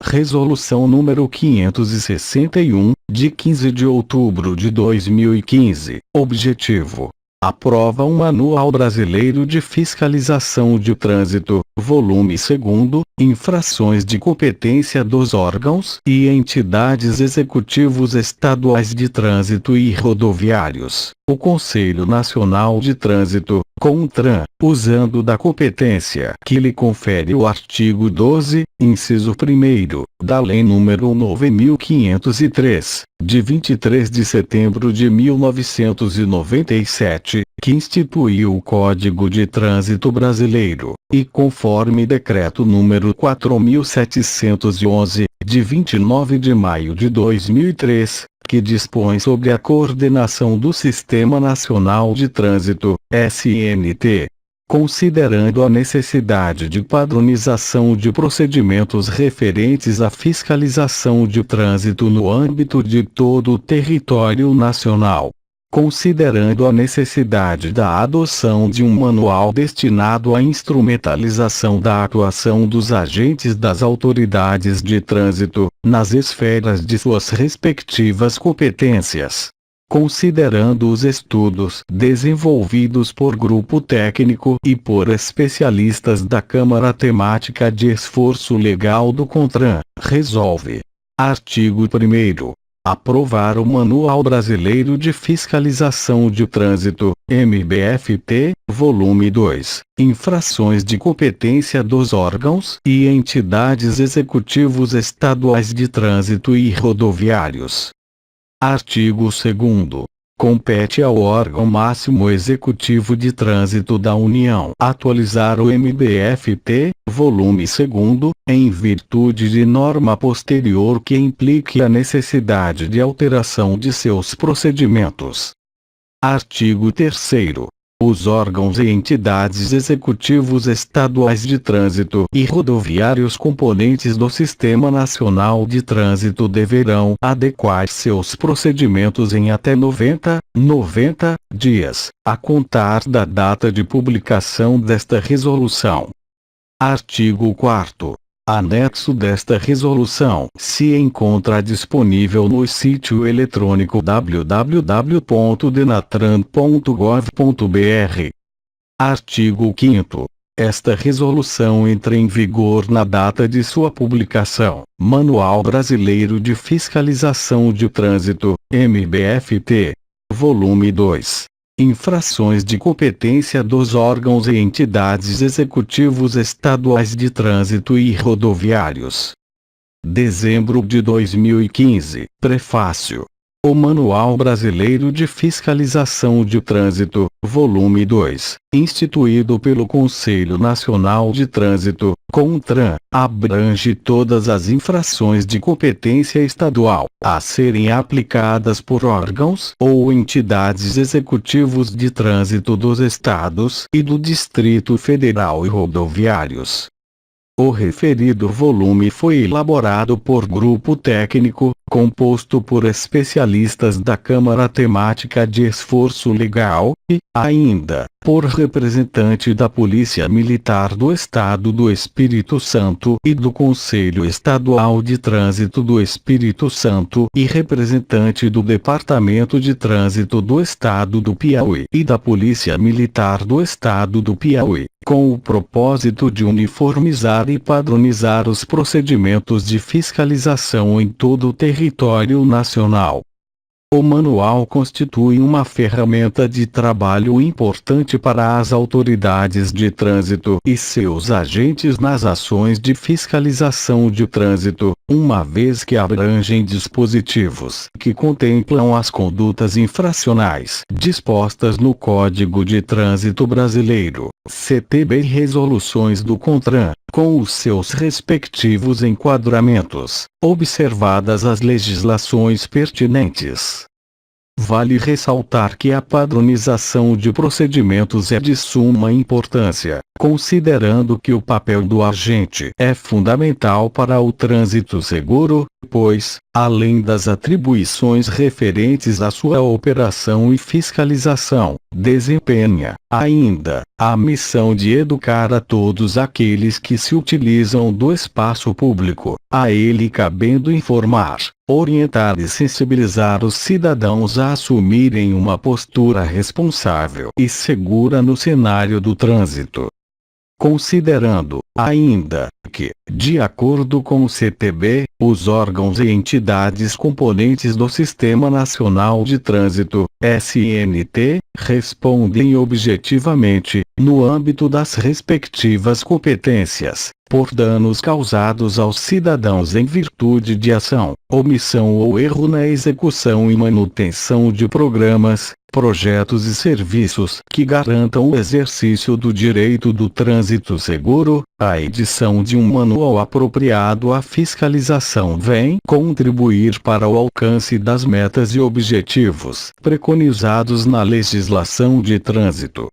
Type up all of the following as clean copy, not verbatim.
Resolução número 561, de 15 de outubro de 2015. Objetivo: aprova um Manual Brasileiro de Fiscalização de Trânsito, volume 2º, infrações de competência dos órgãos e entidades executivos estaduais de trânsito e rodoviários. O Conselho Nacional de Trânsito, CONTRAN, usando da competência que lhe confere o artigo 12, inciso 1º, da Lei nº 9.503, de 23 de setembro de 1997, que instituiu o Código de Trânsito Brasileiro, e conforme Decreto nº 4.711, de 29 de maio de 2003, que dispõe sobre a coordenação do Sistema Nacional de Trânsito, SNT. Considerando a necessidade de padronização de procedimentos referentes à fiscalização de trânsito no âmbito de todo o território nacional. Considerando a necessidade da adoção de um manual destinado à instrumentalização da atuação dos agentes das autoridades de trânsito, nas esferas de suas respectivas competências. Considerando os estudos desenvolvidos por grupo técnico e por especialistas da Câmara Temática de Esforço Legal do CONTRAN, resolve. Artigo 1º. Aprovar o Manual Brasileiro de Fiscalização de Trânsito, MBFT, volume 2, infrações de competência dos órgãos e entidades executivos estaduais de trânsito e rodoviários. Artigo 2º. Compete ao órgão máximo executivo de trânsito da União atualizar o MBFT, volume 2º, em virtude de norma posterior que implique a necessidade de alteração de seus procedimentos. Artigo 3º. Os órgãos e entidades executivos estaduais de trânsito e rodoviários componentes do Sistema Nacional de Trânsito deverão adequar seus procedimentos em até 90 dias, a contar da data de publicação desta resolução. Artigo 4º. Anexo desta resolução se encontra disponível no sítio eletrônico www.denatran.gov.br. Artigo 5º. Esta resolução entra em vigor na data de sua publicação. Manual Brasileiro de Fiscalização de Trânsito, MBFT. Volume 2. Infrações de competência dos órgãos e entidades executivos estaduais de trânsito e rodoviários. Dezembro de 2015. Prefácio. O Manual Brasileiro de Fiscalização de Trânsito, volume 2, instituído pelo Conselho Nacional de Trânsito, CONTRAN, abrange todas as infrações de competência estadual, a serem aplicadas por órgãos ou entidades executivos de trânsito dos estados e do Distrito Federal e rodoviários. O referido volume foi elaborado por grupo técnico, composto por especialistas da Câmara Temática de Esforço Legal, e, ainda, por representante da Polícia Militar do Estado do Espírito Santo e do Conselho Estadual de Trânsito do Espírito Santo e representante do Departamento de Trânsito do Estado do Piauí e da Polícia Militar do Estado do Piauí, com o propósito de uniformizar e padronizar os procedimentos de fiscalização em todo o território nacional. O manual constitui uma ferramenta de trabalho importante para as autoridades de trânsito e seus agentes nas ações de fiscalização de trânsito, uma vez que abrangem dispositivos que contemplam as condutas infracionais dispostas no Código de Trânsito Brasileiro, CTB, e resoluções do CONTRAN, com os seus respectivos enquadramentos, observadas as legislações pertinentes. Vale ressaltar que a padronização de procedimentos é de suma importância, considerando que o papel do agente é fundamental para o trânsito seguro, pois, além das atribuições referentes à sua operação e fiscalização, desempenha, ainda, a missão de educar a todos aqueles que se utilizam do espaço público, a ele cabendo informar, orientar e sensibilizar os cidadãos a assumirem uma postura responsável e segura no cenário do trânsito. Considerando, ainda, que, de acordo com o CTB, os órgãos e entidades componentes do Sistema Nacional de Trânsito, SNT, respondem objetivamente, no âmbito das respectivas competências, por danos causados aos cidadãos em virtude de ação, omissão ou erro na execução e manutenção de programas, projetos e serviços que garantam o exercício do direito do trânsito seguro. A edição de um manual apropriado à fiscalização vem contribuir para o alcance das metas e objetivos preconizados na legislação de trânsito.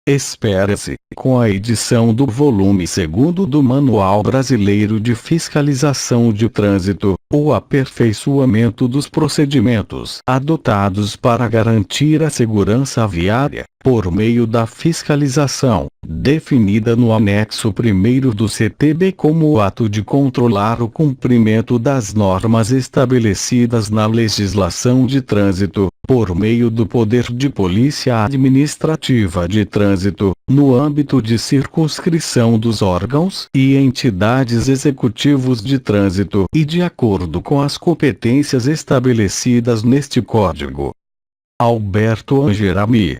Espera-se, com a edição do volume 2º do Manual Brasileiro de Fiscalização de Trânsito, o aperfeiçoamento dos procedimentos adotados para garantir a segurança viária, por meio da fiscalização, definida no anexo 1º do CTB como o ato de controlar o cumprimento das normas estabelecidas na legislação de trânsito, por meio do poder de polícia administrativa de trânsito, no âmbito de circunscrição dos órgãos e entidades executivos de trânsito e de acordo com as competências estabelecidas neste Código. Alberto Angerami,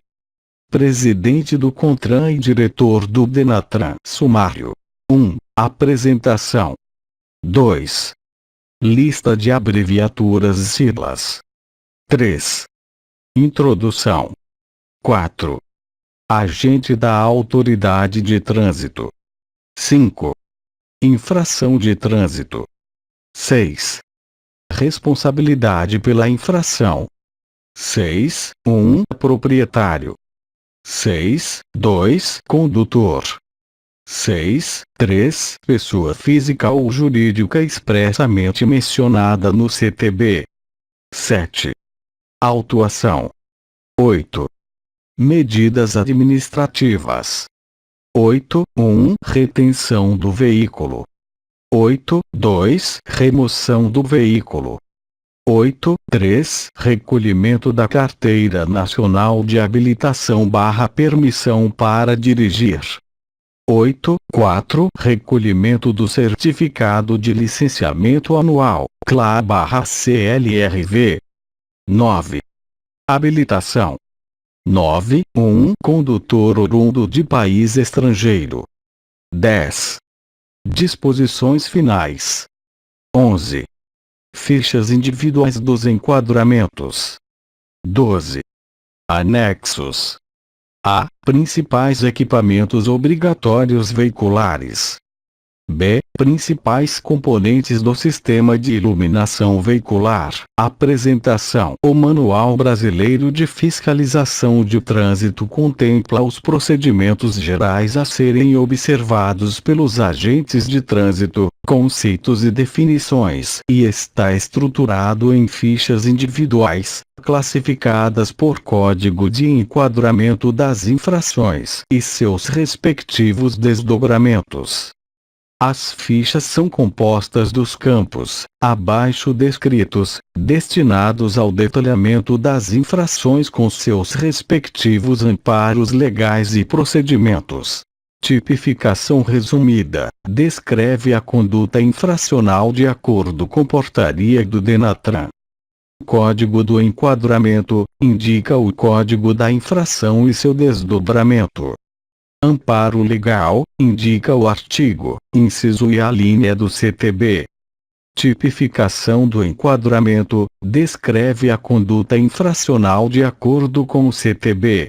presidente do CONTRAN e diretor do DENATRAN. Sumário. 1. Apresentação. 2. Lista de abreviaturas e siglas. 3. Introdução. 4. Agente da autoridade de trânsito. 5. Infração de trânsito. 6. Responsabilidade pela infração. 6. 1. Proprietário. 6. 2. Condutor. 6. 3. Pessoa física ou jurídica expressamente mencionada no CTB. 7. Autuação. 8. Medidas administrativas. 8. 1. Retenção do veículo. 8. 2. Remoção do veículo. 8. 3. Recolhimento da Carteira Nacional de Habilitação/Permissão para dirigir. 8. 4. Recolhimento do Certificado de Licenciamento Anual, CLA/CLRV. 9. Habilitação. 9. 1. Condutor oriundo de país estrangeiro. 10. Disposições finais. 11. Fichas individuais dos enquadramentos. 12. Anexos. A. Principais equipamentos obrigatórios veiculares. B. Principais componentes do sistema de iluminação veicular. Apresentação. O Manual Brasileiro de Fiscalização de Trânsito contempla os procedimentos gerais a serem observados pelos agentes de trânsito, conceitos e definições, e está estruturado em fichas individuais, classificadas por código de enquadramento das infrações e seus respectivos desdobramentos. As fichas são compostas dos campos, abaixo descritos, destinados ao detalhamento das infrações com seus respectivos amparos legais e procedimentos. Tipificação resumida, descreve a conduta infracional de acordo com portaria do DENATRAN. Código do enquadramento, indica o código da infração e seu desdobramento. Amparo legal, indica o artigo, inciso e a linha do CTB. Tipificação do enquadramento, descreve a conduta infracional de acordo com o CTB.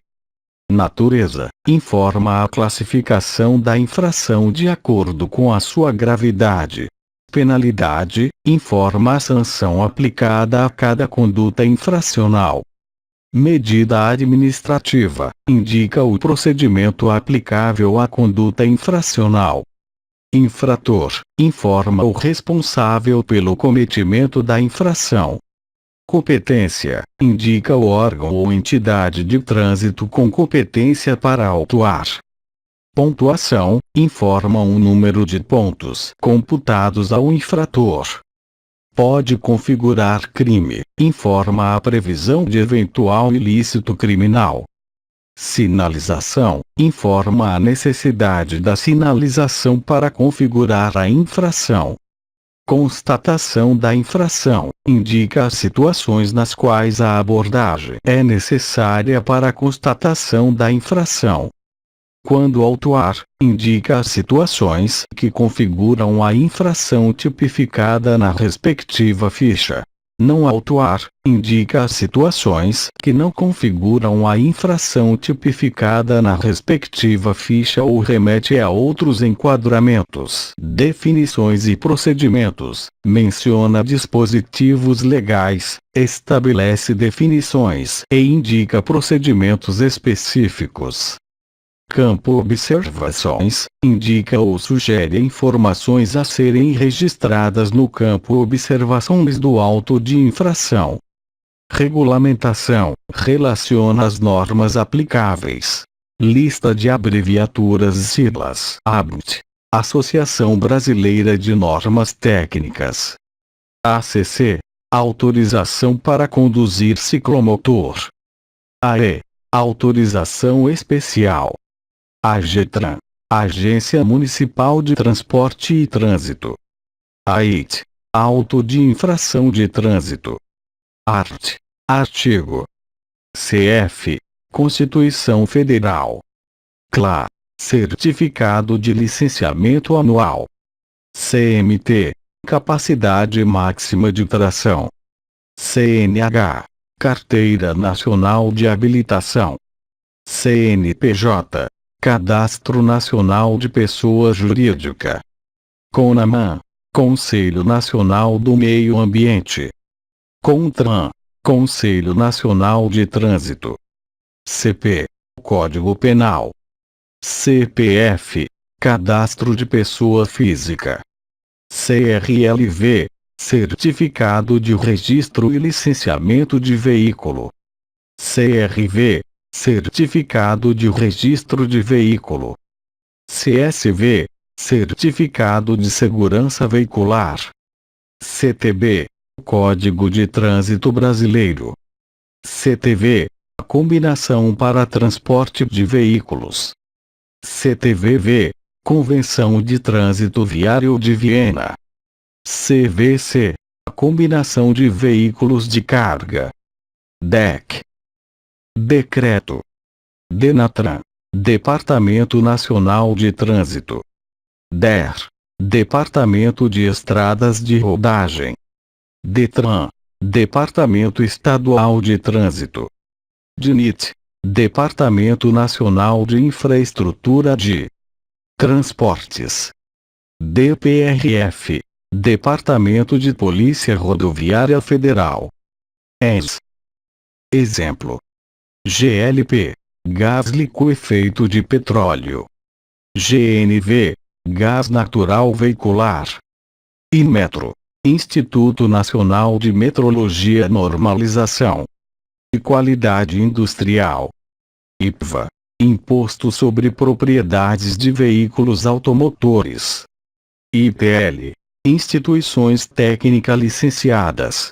Natureza, informa a classificação da infração de acordo com a sua gravidade. Penalidade, informa a sanção aplicada a cada conduta infracional. Medida administrativa indica o procedimento aplicável à conduta infracional. Infrator informa o responsável pelo cometimento da infração. Competência indica o órgão ou entidade de trânsito com competência para autuar. Pontuação informa o número de pontos computados ao infrator. Pode configurar crime informa a previsão de eventual ilícito criminal. Sinalização informa a necessidade da sinalização para configurar a infração. Constatação da infração indica as situações nas quais a abordagem é necessária para a constatação da infração. Quando autuar, indica as situações que configuram a infração tipificada na respectiva ficha. Não autuar, indica as situações que não configuram a infração tipificada na respectiva ficha ou remete a outros enquadramentos. Definições e procedimentos. Menciona dispositivos legais, estabelece definições e indica procedimentos específicos. Campo Observações indica ou sugere informações a serem registradas no campo Observações do auto de infração. Regulamentação relaciona as normas aplicáveis. Lista de abreviaturas e siglas. ABNT, Associação Brasileira de Normas Técnicas. ACC, Autorização para conduzir ciclomotor. AE, Autorização Especial. AGETRAN, Agência Municipal de Transporte e Trânsito. AIT, Auto de Infração de Trânsito. ART, Artigo. CF, Constituição Federal. CLA, Certificado de Licenciamento Anual. CMT, Capacidade Máxima de Tração. CNH, Carteira Nacional de Habilitação. CNPJ, Cadastro Nacional de Pessoa Jurídica. CONAMAN, Conselho Nacional do Meio Ambiente. CONTRAN, Conselho Nacional de Trânsito. CP, Código Penal. CPF, Cadastro de Pessoa Física. CRLV, Certificado de Registro e Licenciamento de Veículo. CRV, Certificado de Registro de Veículo. CSV, Certificado de Segurança Veicular. CTB, Código de Trânsito Brasileiro. CTV, Combinação para Transporte de Veículos. CTVV, Convenção de Trânsito Viário de Viena. CVC, Combinação de Veículos de Carga. DEC. Decreto. DENATRAN, Departamento Nacional de Trânsito. DER, Departamento de Estradas de Rodagem. DETRAN, Departamento Estadual de Trânsito. DNIT, Departamento Nacional de Infraestrutura de Transportes. DPRF, Departamento de Polícia Rodoviária Federal. ENS. Exemplo. GLP, Gás Liquefeito de Petróleo. GNV, Gás Natural Veicular. INMETRO, Instituto Nacional de Metrologia e Normalização e Qualidade Industrial. IPVA, Imposto sobre Propriedades de Veículos Automotores. ITL, Instituições Técnicas Licenciadas.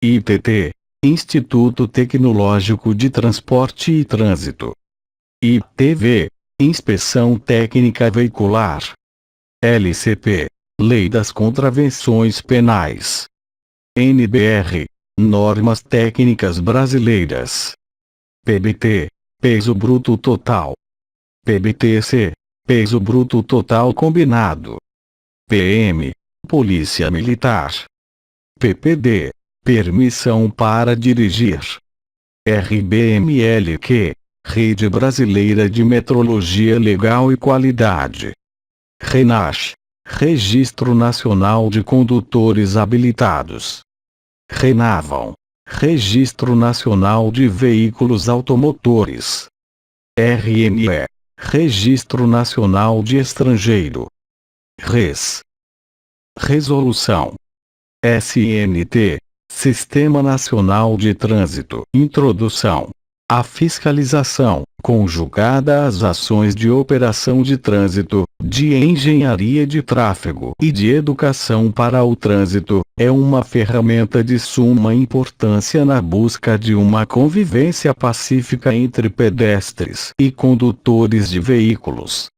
ITT, Instituto Tecnológico de Transporte e Trânsito. ITV, Inspeção Técnica Veicular. LCP, Lei das Contravenções Penais. NBR, Normas Técnicas Brasileiras. PBT, Peso Bruto Total. PBTC, Peso Bruto Total Combinado. PM, Polícia Militar. PPD, Permissão para dirigir. RBMLQ, Rede Brasileira de Metrologia Legal e Qualidade. RENACH, Registro Nacional de Condutores Habilitados. RENAVAL, Registro Nacional de Veículos Automotores. RNE. Registro Nacional de Estrangeiro. RES. Resolução. SNT. Sistema Nacional de Trânsito. Introdução. A fiscalização, conjugada às ações de operação de trânsito, de engenharia de tráfego e de educação para o trânsito, é uma ferramenta de suma importância na busca de uma convivência pacífica entre pedestres e condutores de veículos.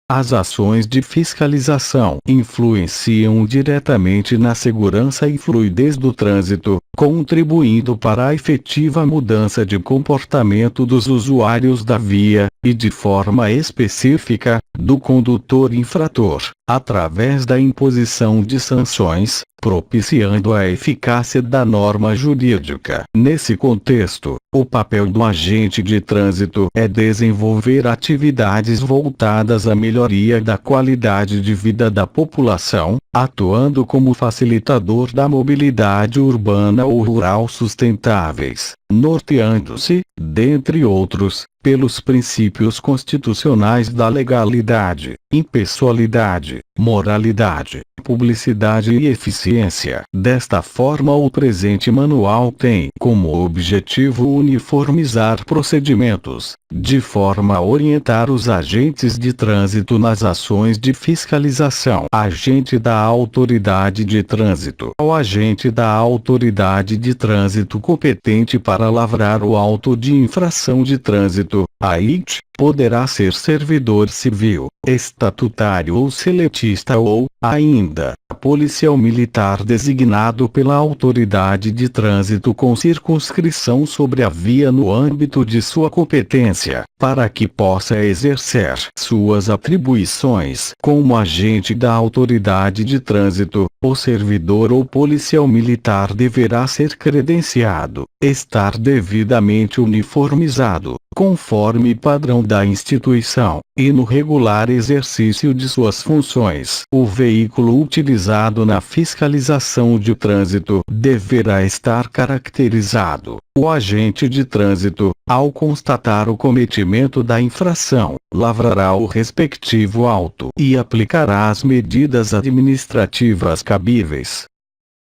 As ações de fiscalização influenciam diretamente na segurança e fluidez do trânsito, contribuindo para a efetiva mudança de comportamento dos usuários da via, e de forma específica, do condutor infrator, através da imposição de sanções, propiciando a eficácia da norma jurídica. Nesse contexto, o papel do agente de trânsito é desenvolver atividades voltadas à melhoria da qualidade de vida da população, atuando como facilitador da mobilidade urbana ou rural sustentáveis, norteando-se, dentre outros, pelos princípios constitucionais da legalidade, impessoalidade, moralidade, publicidade e eficiência. Desta forma, o presente manual tem como objetivo uniformizar procedimentos, de forma a orientar os agentes de trânsito nas ações de fiscalização. Agente da autoridade de trânsito. O agente da autoridade de trânsito competente para lavrar o auto de infração de trânsito, AIT, poderá ser servidor civil, estatutário ou seletista ou, ainda, policial militar designado pela autoridade de trânsito com circunscrição sobre a via no âmbito de sua competência, para que possa exercer suas atribuições como agente da autoridade de trânsito. O servidor ou policial militar deverá ser credenciado, estar devidamente uniformizado, conforme padrão da instituição, e no regular exercício de suas funções. O veículo utilizado na fiscalização de trânsito deverá estar caracterizado. O agente de trânsito, ao constatar o cometimento da infração, lavrará o respectivo auto e aplicará as medidas administrativas cabíveis.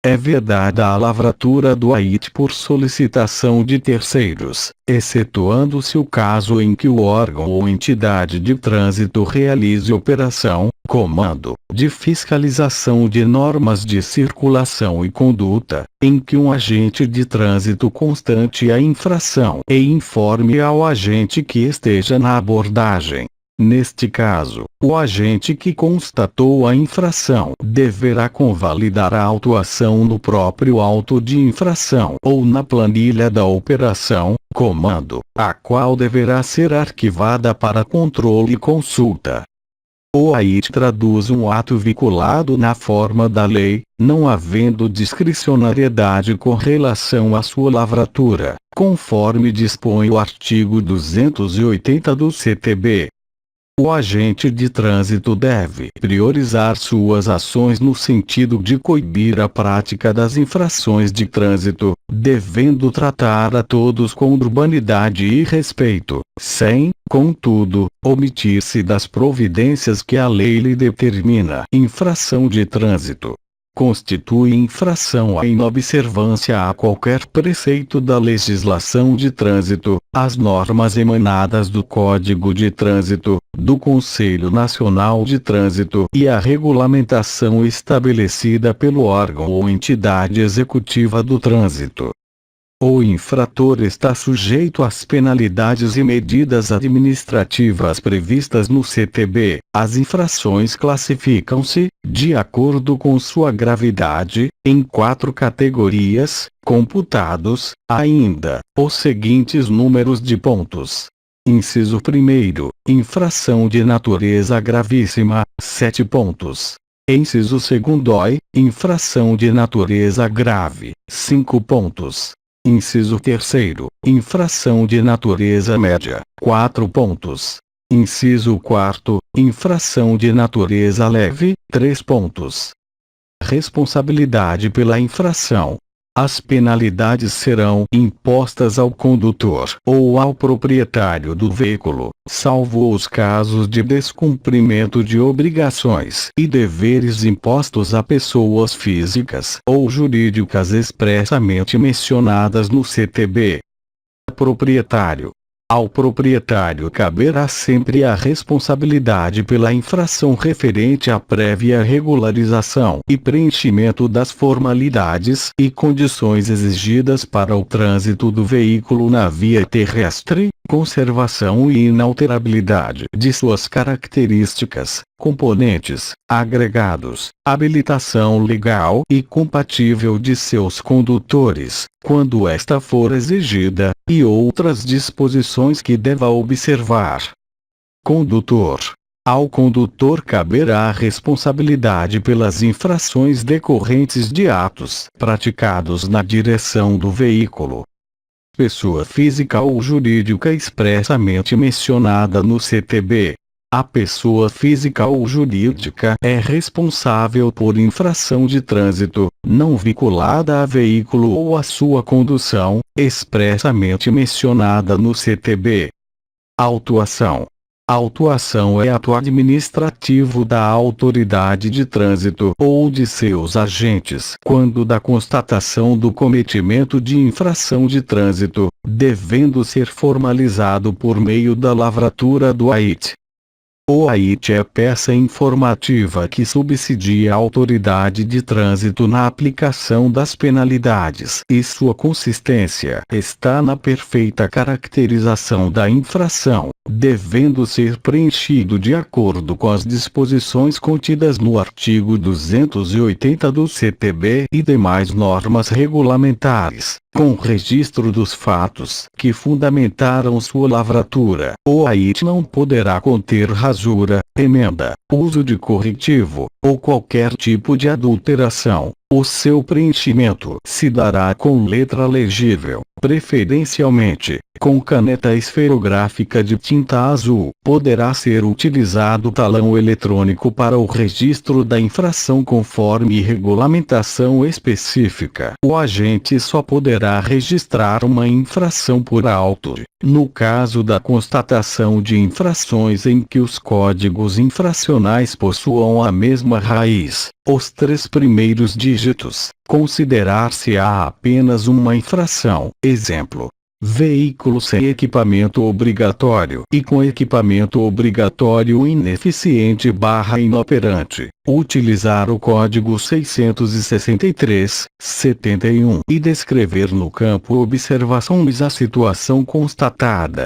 É vedada a lavratura do AIT por solicitação de terceiros, excetuando-se o caso em que o órgão ou entidade de trânsito realize operação, comando, de fiscalização de normas de circulação e conduta, em que um agente de trânsito constate a infração e informe ao agente que esteja na abordagem. Neste caso, o agente que constatou a infração deverá convalidar a autuação no próprio auto de infração ou na planilha da operação, comando, a qual deverá ser arquivada para controle e consulta. O AIT traduz um ato vinculado na forma da lei, não havendo discricionariedade com relação à sua lavratura, conforme dispõe o artigo 280 do CTB. O agente de trânsito deve priorizar suas ações no sentido de coibir a prática das infrações de trânsito, devendo tratar a todos com urbanidade e respeito, sem, contudo, omitir-se das providências que a lei lhe determina. Infração de trânsito constitui infração a inobservância a qualquer preceito da legislação de trânsito, as normas emanadas do Código de Trânsito, do Conselho Nacional de Trânsito e a regulamentação estabelecida pelo órgão ou entidade executiva do trânsito. O infrator está sujeito às penalidades e medidas administrativas previstas no CTB. As infrações classificam-se, de acordo com sua gravidade, em 4 categorias, computados, ainda, os seguintes números de pontos. Inciso 1º, infração de natureza gravíssima, 7 pontos. Inciso 2º, infração de natureza grave, 5 pontos. Inciso 3º, infração de natureza média, 4 pontos. Inciso 4º, infração de natureza leve, 3 pontos. Responsabilidade pela infração. As penalidades serão impostas ao condutor ou ao proprietário do veículo, salvo os casos de descumprimento de obrigações e deveres impostos a pessoas físicas ou jurídicas expressamente mencionadas no CTB. Proprietário. Ao proprietário caberá sempre a responsabilidade pela infração referente à prévia regularização e preenchimento das formalidades e condições exigidas para o trânsito do veículo na via terrestre, conservação e inalterabilidade de suas características, componentes, agregados, habilitação legal e compatível de seus condutores, quando esta for exigida, e outras disposições que deva observar. Condutor. Ao condutor caberá a responsabilidade pelas infrações decorrentes de atos praticados na direção do veículo. Pessoa física ou jurídica expressamente mencionada no CTB. A pessoa física ou jurídica é responsável por infração de trânsito, não vinculada a veículo ou a sua condução, expressamente mencionada no CTB. Autuação. Autuação é ato administrativo da autoridade de trânsito ou de seus agentes quando da constatação do cometimento de infração de trânsito, devendo ser formalizado por meio da lavratura do AIT. O AIT é peça informativa que subsidia a autoridade de trânsito na aplicação das penalidades e sua consistência está na perfeita caracterização da infração, devendo ser preenchido de acordo com as disposições contidas no artigo 280 do CTB e demais normas regulamentares, com registro dos fatos que fundamentaram sua lavratura. O AIT não poderá conter rasura, emenda, uso de corretivo, ou qualquer tipo de adulteração. O seu preenchimento se dará com letra legível, preferencialmente, com caneta esferográfica de tinta azul. Poderá ser utilizado talão eletrônico para o registro da infração conforme regulamentação específica. O agente só poderá registrar uma infração por auto, no caso da constatação de infrações em que os códigos infracionais possuam a mesma raiz, os 3 primeiros dígitos, considerar-se-á apenas uma infração. Exemplo: veículo sem equipamento obrigatório e com equipamento obrigatório ineficiente/inoperante. Utilizar o código 663/71 e descrever no campo observações a situação constatada,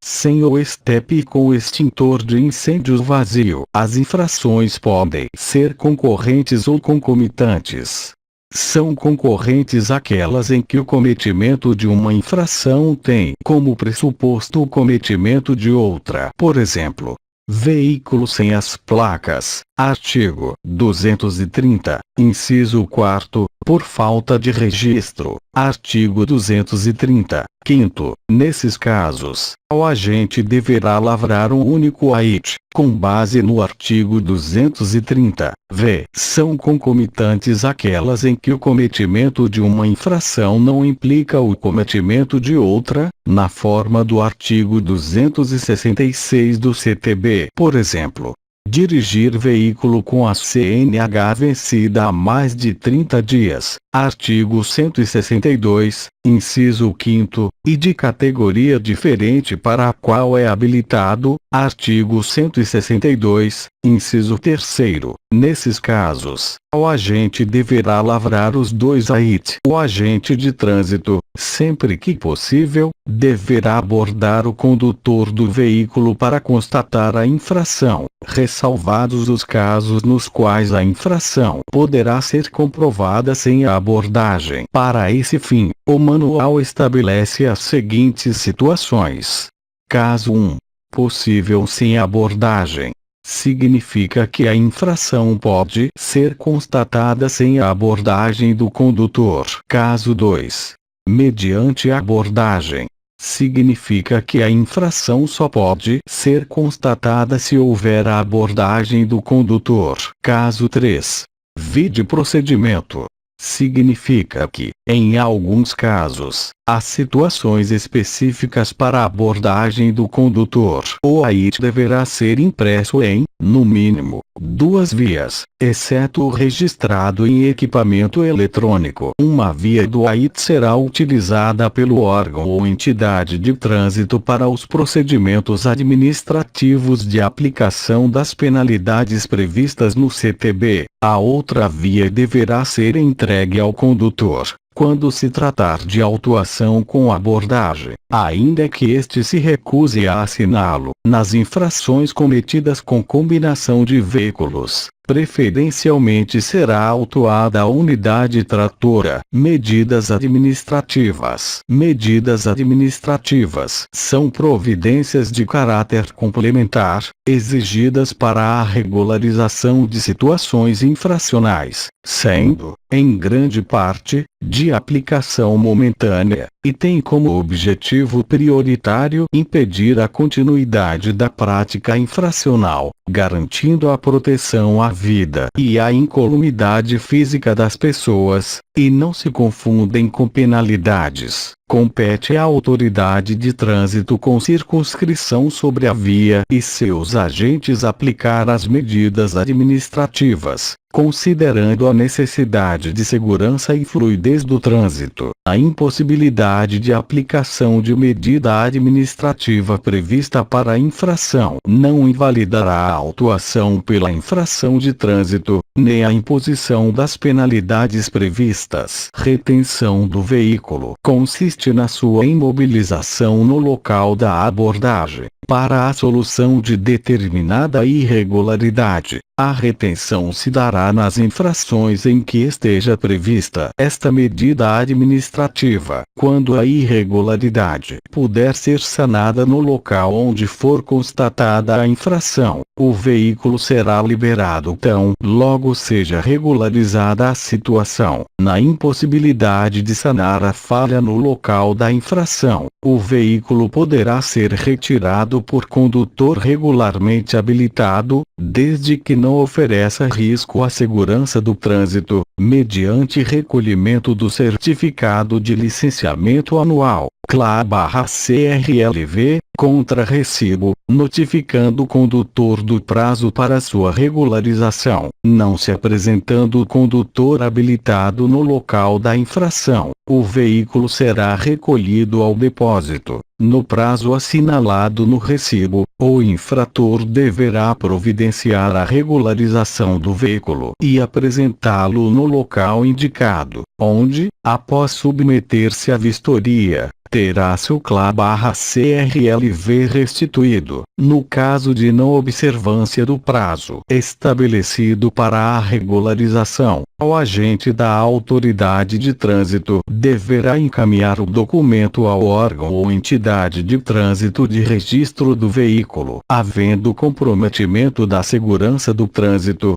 sem o estepe e com o extintor de incêndio vazio. As infrações podem ser concorrentes ou concomitantes. São concorrentes aquelas em que o cometimento de uma infração tem como pressuposto o cometimento de outra. Por exemplo, veículo sem as placas, artigo 230, inciso 4º, por falta de registro, artigo 230, 5º. Nesses casos, o agente deverá lavrar um único AIT, com base no artigo 230, v. São concomitantes aquelas em que o cometimento de uma infração não implica o cometimento de outra, na forma do artigo 266 do CTB. Por exemplo, dirigir veículo com a CNH vencida há mais de 30 dias, artigo 162, inciso 5º, e de categoria diferente para a qual é habilitado, artigo 162, inciso 3º. Nesses casos, o agente deverá lavrar os 2 AIT. O agente de trânsito, sempre que possível, deverá abordar o condutor do veículo para constatar a infração, ressalvados os casos nos quais a infração poderá ser comprovada sem a abordagem. Para esse fim, o manual estabelece as seguintes situações. Caso 1. Possível sem abordagem. Significa que a infração pode ser constatada sem a abordagem do condutor. Caso 2. Mediante abordagem. Significa que a infração só pode ser constatada se houver a abordagem do condutor. Caso 3. Vide procedimento. Significa que, em alguns casos, há situações específicas para a abordagem do condutor. O AIT deverá ser impresso em, no mínimo, 2 vias, exceto o registrado em equipamento eletrônico. Uma via do AIT será utilizada pelo órgão ou entidade de trânsito para os procedimentos administrativos de aplicação das penalidades previstas no CTB. A outra via deverá ser entregue ao condutor quando se tratar de autuação com abordagem, ainda que este se recuse a assiná-lo. Nas infrações cometidas com combinação de veículos, preferencialmente será autuada a unidade tratora. Medidas administrativas. Medidas administrativas são providências de caráter complementar, exigidas para a regularização de situações infracionais, sendo, em grande parte, de aplicação momentânea, e tem como objetivo prioritário impedir a continuidade da prática infracional, garantindo a proteção à vida e à incolumidade física das pessoas, e não se confundem com penalidades. Compete à autoridade de trânsito com circunscrição sobre a via e seus agentes aplicar as medidas administrativas, considerando a necessidade de segurança e fluidez do trânsito. A impossibilidade de aplicação de medida administrativa prevista para a infração não invalidará a autuação pela infração de trânsito, nem a imposição das penalidades previstas. Retenção do veículo consiste na sua imobilização no local da abordagem, para a solução de determinada irregularidade. A retenção se dará nas infrações em que esteja prevista esta medida administrativa. Quando a irregularidade puder ser sanada no local onde for constatada a infração, o veículo será liberado tão logo seja regularizada a situação. Na impossibilidade de sanar a falha no local da infração, o veículo poderá ser retirado por condutor regularmente habilitado, desde que não ofereça risco à segurança do trânsito, mediante recolhimento do certificado de licenciamento anual, CLA/CRLV, contra recibo, notificando o condutor do prazo para sua regularização. Não se apresentando o condutor habilitado no local da infração, o veículo será recolhido ao depósito. No prazo assinalado no recibo, o infrator deverá providenciar a regularização do veículo e apresentá-lo no local indicado, onde, após submeter-se à vistoria, terá seu CLA/CRLV restituído. No caso de não observância do prazo estabelecido para a regularização, o agente da autoridade de trânsito deverá encaminhar o documento ao órgão ou entidade de trânsito de registro do veículo, havendo comprometimento da segurança do trânsito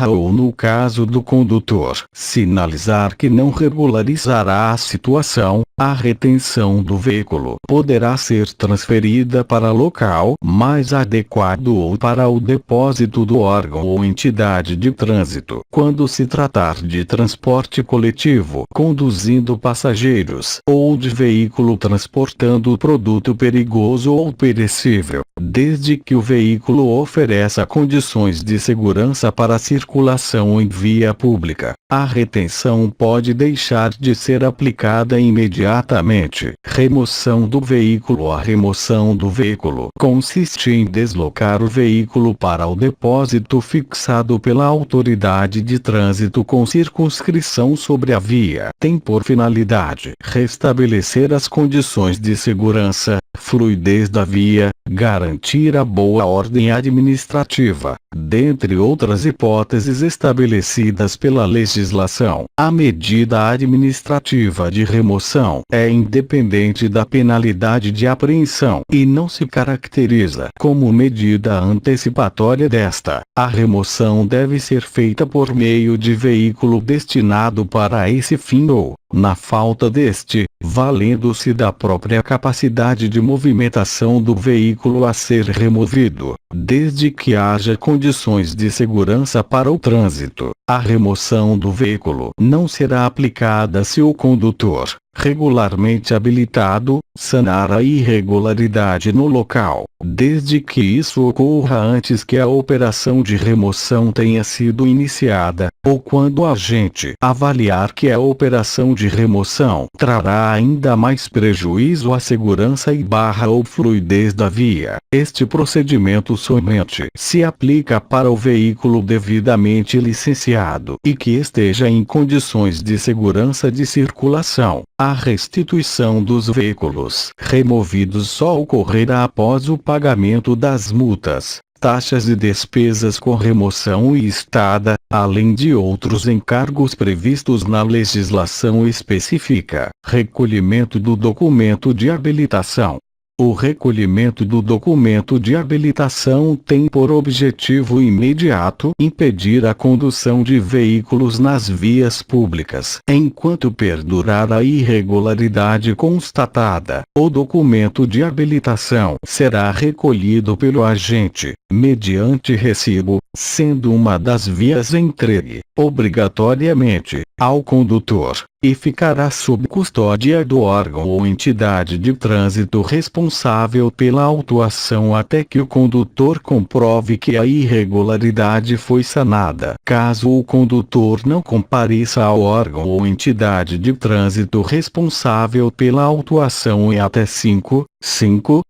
ou no caso do condutor sinalizar que não regularizará a situação, a retenção do veículo poderá ser transferida para local mais adequado ou para o depósito do órgão ou entidade de trânsito. Quando se tratar de transporte coletivo conduzindo passageiros ou de veículo transportando produto perigoso ou perecível, desde que o veículo ofereça condições de segurança para a circulação em via pública, a retenção pode deixar de ser aplicada imediatamente. Remoção do veículo. A remoção do veículo consiste em deslocar o veículo para o depósito fixado pela autoridade de trânsito com circunscrição sobre a via. Tem por finalidade restabelecer as condições de segurança, fluidez da via, garantir a boa ordem administrativa, dentre outras hipóteses estabelecidas pela legislação. A medida administrativa de remoção é independente da penalidade de apreensão e não se caracteriza como medida antecipatória desta. A remoção deve ser feita por meio de veículo destinado para esse fim ou, na falta deste, valendo-se da própria capacidade de movimentação do veículo a ser removido. desde que haja condições de segurança para o trânsito. A remoção do veículo não será aplicada se o condutor, regularmente habilitado, sanar a irregularidade no local, desde que isso ocorra antes que a operação de remoção tenha sido iniciada, ou quando o agente avaliar que a operação de remoção trará ainda mais prejuízo à segurança ou fluidez da via. Este procedimento somente se aplica para o veículo devidamente licenciado e que esteja em condições de segurança de circulação. A restituição dos veículos removidos só ocorrerá após o pagamento das multas, taxas e despesas com remoção e estada, além de outros encargos previstos na legislação específica. Recolhimento do documento de habilitação. O recolhimento do documento de habilitação tem por objetivo imediato impedir a condução de veículos nas vias públicas. Enquanto perdurar a irregularidade constatada, o documento de habilitação será recolhido pelo agente, mediante recibo, sendo uma das vias entregue, obrigatoriamente, ao condutor, e ficará sob custódia do órgão ou entidade de trânsito responsável pela autuação até que o condutor comprove que a irregularidade foi sanada. Caso o condutor não compareça ao órgão ou entidade de trânsito responsável pela autuação em até 5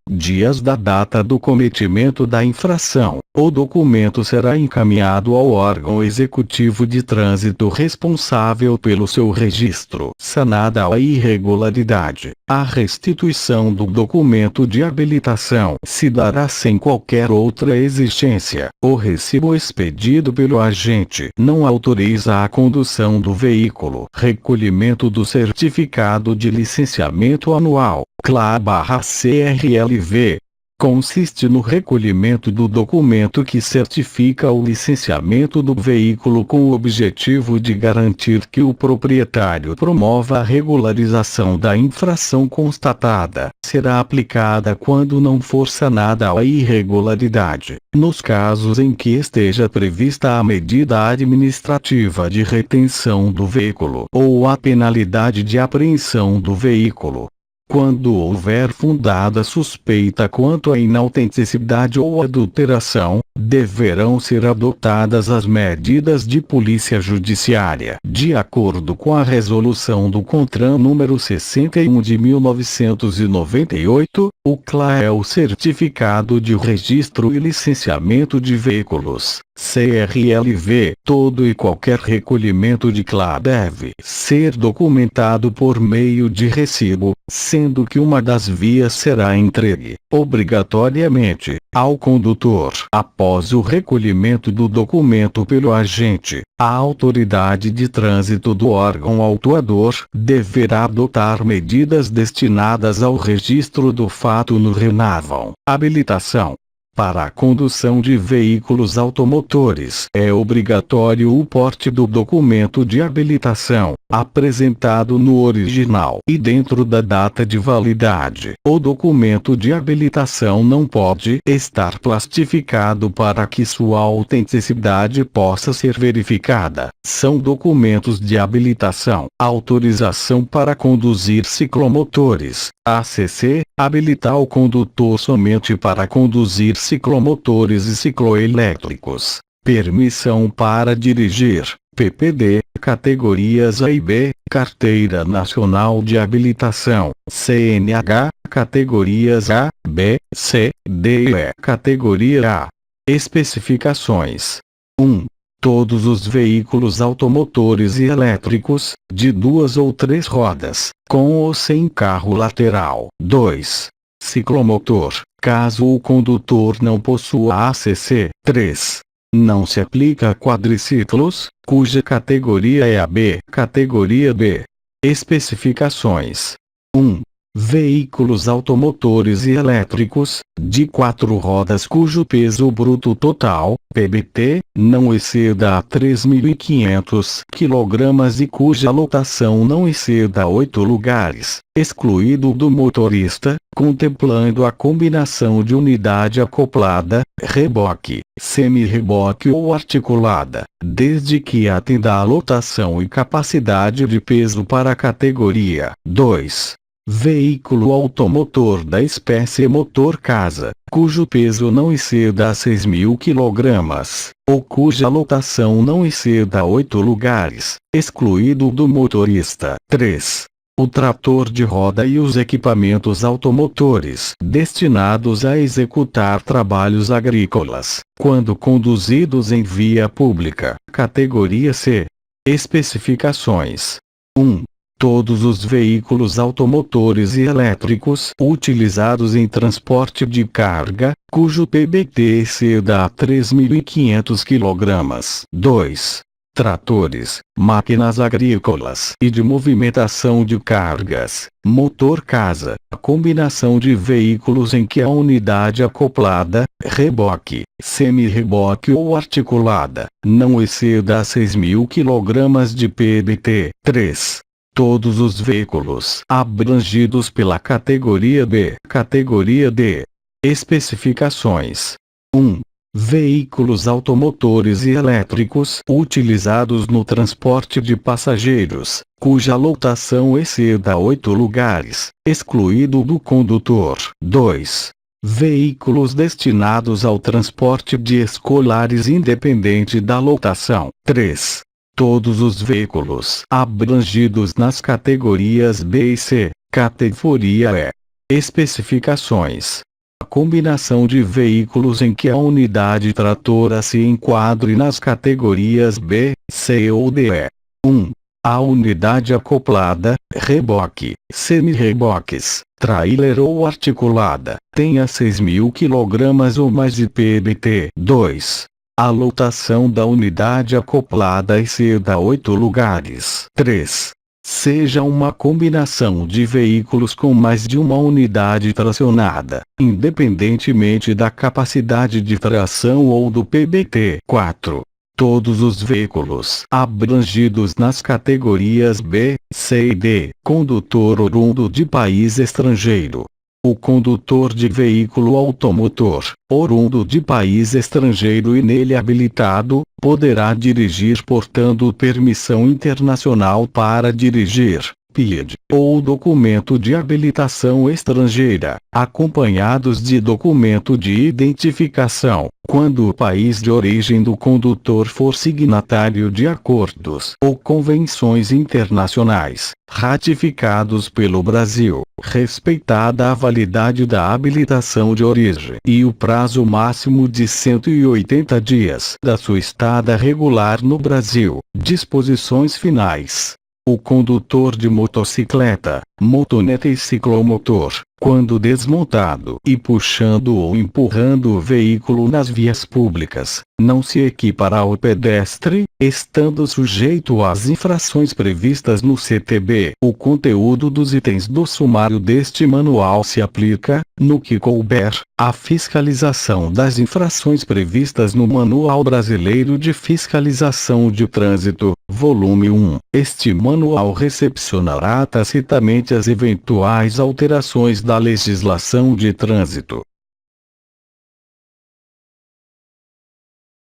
dias da data do cometimento da infração, o documento será encaminhado ao órgão executivo de trânsito responsável pelo seu registro. Sanada a irregularidade, a restituição do documento de habilitação se dará sem qualquer outra exigência. O recibo expedido pelo agente não autoriza a condução do veículo. Recolhimento do certificado de licenciamento anual, CLA/CRLV. Consiste no recolhimento do documento que certifica o licenciamento do veículo com o objetivo de garantir que o proprietário promova a regularização da infração constatada. Será aplicada quando não for sanada a irregularidade, nos casos em que esteja prevista a medida administrativa de retenção do veículo ou a penalidade de apreensão do veículo. Quando houver fundada suspeita quanto à inautenticidade ou adulteração, deverão ser adotadas as medidas de polícia judiciária. De acordo com a resolução do CONTRAN número 61 de 1998, o CLA é o Certificado de Registro e Licenciamento de Veículos, CRLV. Todo e qualquer recolhimento de CLA deve ser documentado por meio de recibo, sendo que uma das vias será entregue, obrigatoriamente, ao condutor. Após o recolhimento do documento pelo agente, a autoridade de trânsito do órgão autuador deverá adotar medidas destinadas ao registro do fato no RENAVAL. Habilitação. Para a condução de veículos automotores, é obrigatório o porte do documento de habilitação, apresentado no original e dentro da data de validade. O documento de habilitação não pode estar plastificado para que sua autenticidade possa ser verificada. São documentos de habilitação: autorização para conduzir ciclomotores, ACC, habilitar o condutor somente para conduzir ciclomotores e cicloelétricos. Permissão para dirigir, PPD, categorias A e B, Carteira Nacional de Habilitação, CNH, categorias A, B, C, D e E. Categoria A. Especificações. 1. Todos os veículos automotores e elétricos, de 2 ou 3 rodas, com ou sem carro lateral. 2. Ciclomotor, caso o condutor não possua ACC. 3. Não se aplica a quadriciclos, cuja categoria é a B. Categoria B. Especificações. 1. Veículos automotores e elétricos, de 4 rodas cujo peso bruto total, PBT, não exceda a 3.500 kg e cuja lotação não exceda 8 lugares, excluído do motorista, contemplando a combinação de unidade acoplada, reboque, semi-reboque ou articulada, desde que atenda à lotação e capacidade de peso para a categoria 2. Veículo automotor da espécie motor casa, cujo peso não exceda a 6.000 kg, ou cuja lotação não exceda 8 lugares, excluído do motorista. 3. O trator de roda e os equipamentos automotores destinados a executar trabalhos agrícolas, quando conduzidos em via pública. Categoria C. Especificações. 1. Todos os veículos automotores e elétricos utilizados em transporte de carga, cujo PBT exceda a 3.500 kg. 2. Tratores, máquinas agrícolas e de movimentação de cargas, motor casa, a combinação de veículos em que a unidade acoplada, reboque, semi-reboque ou articulada, não exceda a 6.000 kg de PBT. 3. Todos os veículos abrangidos pela categoria B. Categoria D. Especificações. 1. Veículos automotores e elétricos utilizados no transporte de passageiros, cuja lotação exceda 8 lugares, excluído do condutor. 2. Veículos destinados ao transporte de escolares independente da lotação. 3. Todos os veículos abrangidos nas categorias B e C. Categoria E. Especificações. A combinação de veículos em que a unidade tratora se enquadre nas categorias B, C ou D é: 1. A unidade acoplada, reboque, semi-reboques, trailer ou articulada, tenha 6.000 kg ou mais de PBT. 2. A lotação da unidade acoplada exceda 8 lugares. 3. Seja uma combinação de veículos com mais de uma unidade tracionada, independentemente da capacidade de tração ou do PBT. 4. Todos os veículos abrangidos nas categorias B, C e D, condutor oriundo de país estrangeiro. O condutor de veículo automotor, oriundo de país estrangeiro e nele habilitado, poderá dirigir portando permissão internacional para dirigir, PID, ou documento de habilitação estrangeira, acompanhados de documento de identificação, quando o país de origem do condutor for signatário de acordos ou convenções internacionais, ratificados pelo Brasil, respeitada a validade da habilitação de origem e o prazo máximo de 180 dias da sua estada regular no Brasil. Disposições finais. O condutor de motocicleta, motoneta e ciclomotor, quando desmontado e puxando ou empurrando o veículo nas vias públicas, não se equipará ao pedestre, estando sujeito às infrações previstas no CTB. O conteúdo dos itens do sumário deste manual se aplica, no que couber, à fiscalização das infrações previstas no Manual Brasileiro de Fiscalização de Trânsito, volume 1. Este manual recepcionará tacitamente as eventuais alterações da legislação de trânsito,